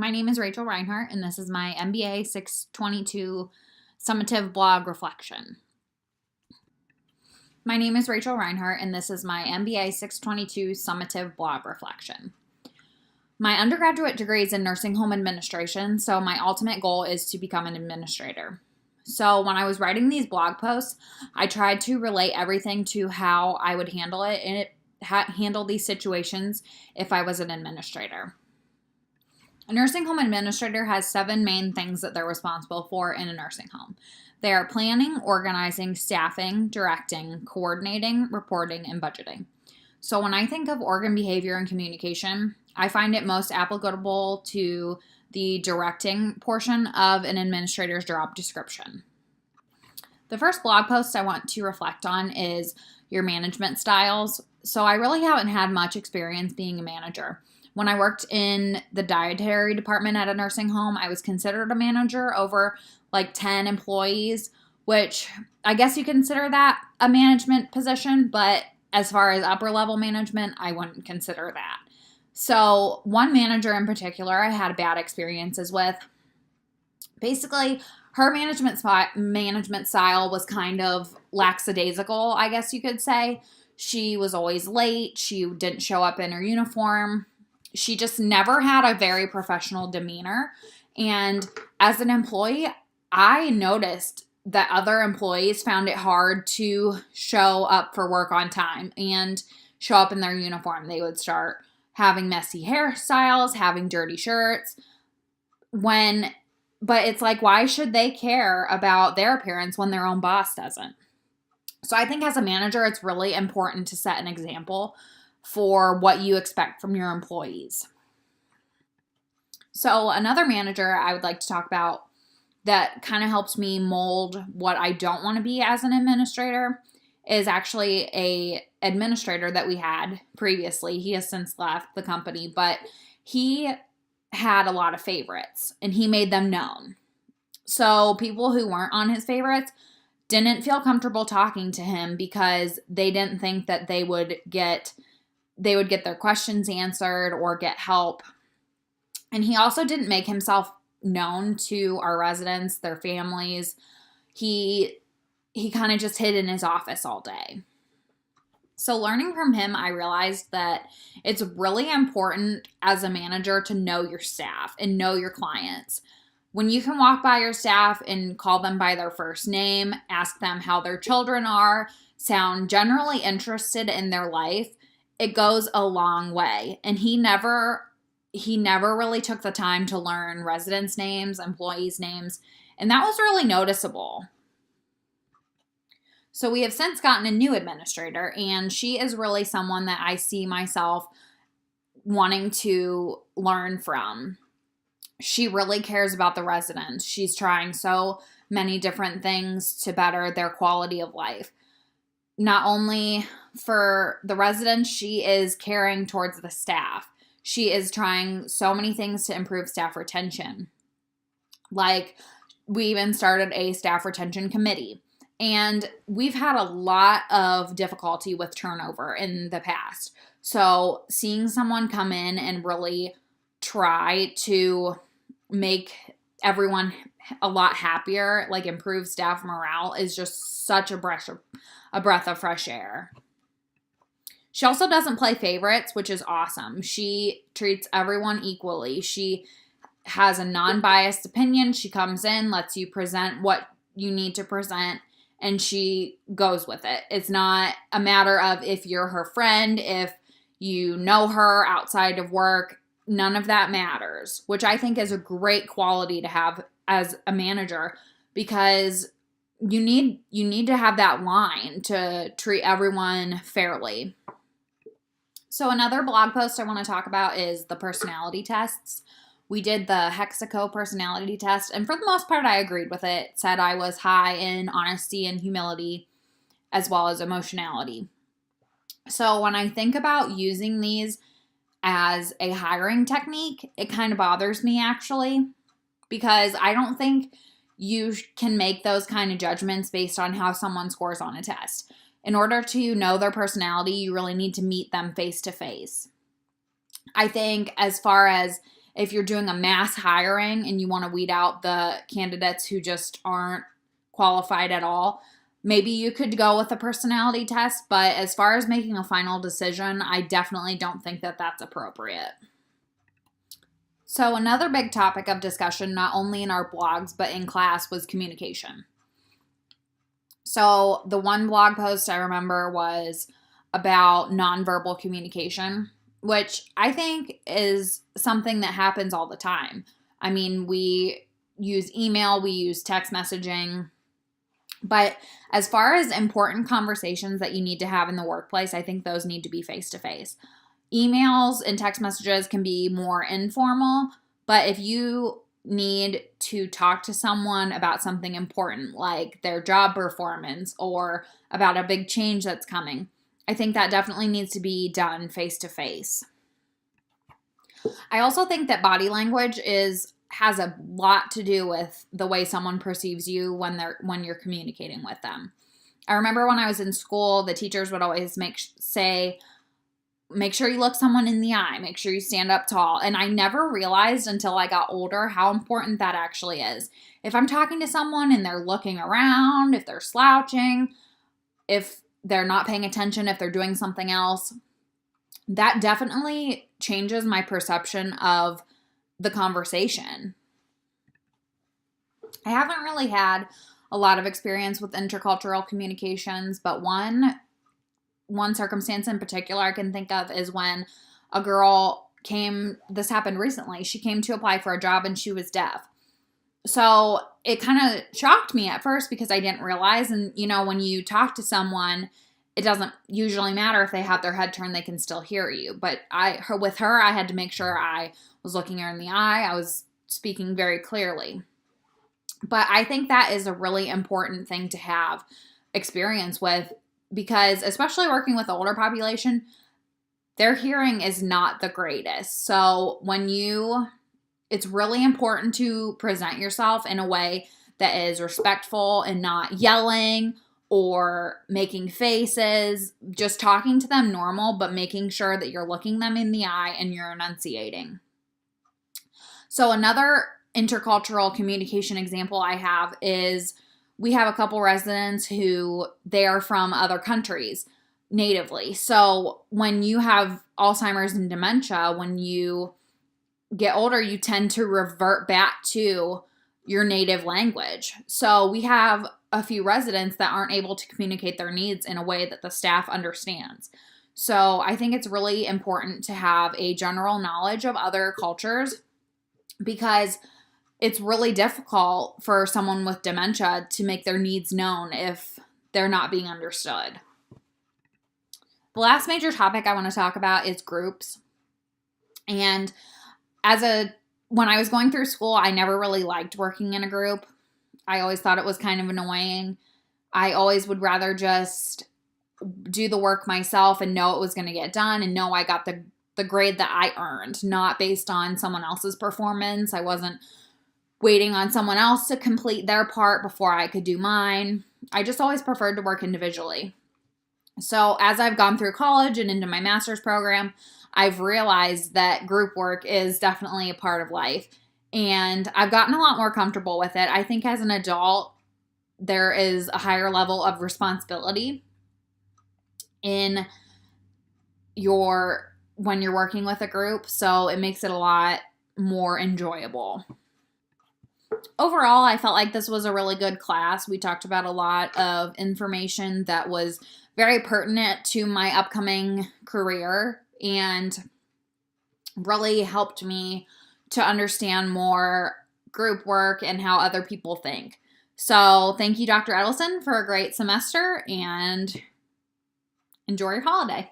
My name is Rachel Reinhardt, and this is my MBA 622 summative blog reflection. My name is Rachel Reinhardt, and this is my MBA 622 summative blog reflection. My undergraduate degree is in nursing home administration, so my ultimate goal is to become an administrator. So when I was writing these blog posts, I tried to relate everything to how I would handle it and handle these situations if I was an administrator. A nursing home administrator has 7 main things that they're responsible for in a nursing home. They are planning, organizing, staffing, directing, coordinating, reporting, and budgeting. So when I think of organ behavior and communication, I find it most applicable to the directing portion of an administrator's job description. The first blog post I want to reflect on is your management styles. So I really haven't had much experience being a manager. When I worked in the dietary department at a nursing home, I was considered a manager over like 10 employees, which I guess you consider that a management position, but as far as upper level management, I wouldn't consider that. So one manager in particular I had bad experiences with. Basically, her management style was kind of lackadaisical, I guess you could say. She was always late. She didn't show up in her uniform. She just never had a very professional demeanor. And as an employee, I noticed that other employees found it hard to show up for work on time and show up in their uniform. They would start having messy hairstyles, having dirty shirts. But it's like, why should they care about their appearance when their own boss doesn't? So I think as a manager, it's really important to set an example for what you expect from your employees. So another manager I would like to talk about that kind of helps me mold what I don't want to be as an administrator is actually a administrator that we had previously. He has since left the company, but he had a lot of favorites and he made them known. So people who weren't on his favorites didn't feel comfortable talking to him because they didn't think that they would get their questions answered or get help. And he also didn't make himself known to our residents, their families. He kind of just hid in his office all day. So learning from him, I realized that it's really important as a manager to know your staff and know your clients. When you can walk by your staff and call them by their first name, ask them how their children are, sound generally interested in their life, it goes a long way. And he never really took the time to learn residents' names, employees' names, and that was really noticeable. So we have since gotten a new administrator, and she is really someone that I see myself wanting to learn from. She really cares about the residents. She's trying so many different things to better their quality of life. Not only for the residents, she is caring towards the staff. She is trying so many things to improve staff retention. Like, we even started a staff retention committee. And we've had a lot of difficulty with turnover in the past. So seeing someone come in and really try to make everyone a lot happier, like improve staff morale, is just such a breath of fresh air. She also doesn't play favorites, which is awesome. She treats everyone equally. She has a non-biased opinion. She comes in, lets you present what you need to present, and she goes with it. It's not a matter of if you're her friend, if you know her outside of work. None of that matters, which I think is a great quality to have as a manager, because you need to have that line to treat everyone fairly. So another blog post I want to talk about is the personality tests. We did the Hexaco personality test, and for the most part, I agreed with it. It said I was high in honesty and humility, as well as emotionality. So when I think about using these as a hiring technique, it kind of bothers me, actually, because I don't think you can make those kind of judgments based on how someone scores on a test. In order to know their personality, you really need to meet them face to face. I think as far as if you're doing a mass hiring and you want to weed out the candidates who just aren't qualified at all, maybe you could go with a personality test. But as far as making a final decision, I definitely don't think that that's appropriate. So another big topic of discussion, not only in our blogs, but in class, was communication. So the one blog post I remember was about nonverbal communication, which I think is something that happens all the time. I mean, we use email, we use text messaging, but as far as important conversations that you need to have in the workplace, I think those need to be face-to-face. Emails and text messages can be more informal, but if you need to talk to someone about something important, like their job performance or about a big change that's coming, I think that definitely needs to be done face-to-face. I also think that body language has a lot to do with the way someone perceives you when you're communicating with them. I remember when I was in school, the teachers would always say, make sure you look someone in the eye, make sure you stand up tall. And I never realized until I got older how important that actually is. If I'm talking to someone and they're looking around, if they're slouching, if they're not paying attention, if they're doing something else, that definitely changes my perception of the conversation. I haven't really had a lot of experience with intercultural communications, but one circumstance in particular I can think of is when a girl this happened recently, she came to apply for a job and she was deaf. So it kind of shocked me at first because I didn't realize, and when you talk to someone, it doesn't usually matter if they have their head turned, they can still hear you. But with her, I had to make sure I was looking her in the eye. I was speaking very clearly. But I think that is a really important thing to have experience with, because especially working with the older population, their hearing is not the greatest. So it's really important to present yourself in a way that is respectful and not yelling or making faces, just talking to them normal, but making sure that you're looking them in the eye and you're enunciating. So another intercultural communication example I have is we have a couple residents who they are from other countries natively. So when you have Alzheimer's and dementia, when you get older, you tend to revert back to your native language. So we have a few residents that aren't able to communicate their needs in a way that the staff understands. So I think it's really important to have a general knowledge of other cultures, because it's really difficult for someone with dementia to make their needs known if they're not being understood. The last major topic I want to talk about is groups. And when I was going through school, I never really liked working in a group. I always thought it was kind of annoying. I always would rather just do the work myself and know it was going to get done and know I got the grade that I earned, not based on someone else's performance. I wasn't waiting on someone else to complete their part before I could do mine. I just always preferred to work individually. So as I've gone through college and into my master's program, I've realized that group work is definitely a part of life. And I've gotten a lot more comfortable with it. I think as an adult, there is a higher level of responsibility when you're working with a group. So it makes it a lot more enjoyable. Overall, I felt like this was a really good class. We talked about a lot of information that was very pertinent to my upcoming career and really helped me to understand more group work and how other people think. So thank you, Dr. Edelson, for a great semester, and enjoy your holiday.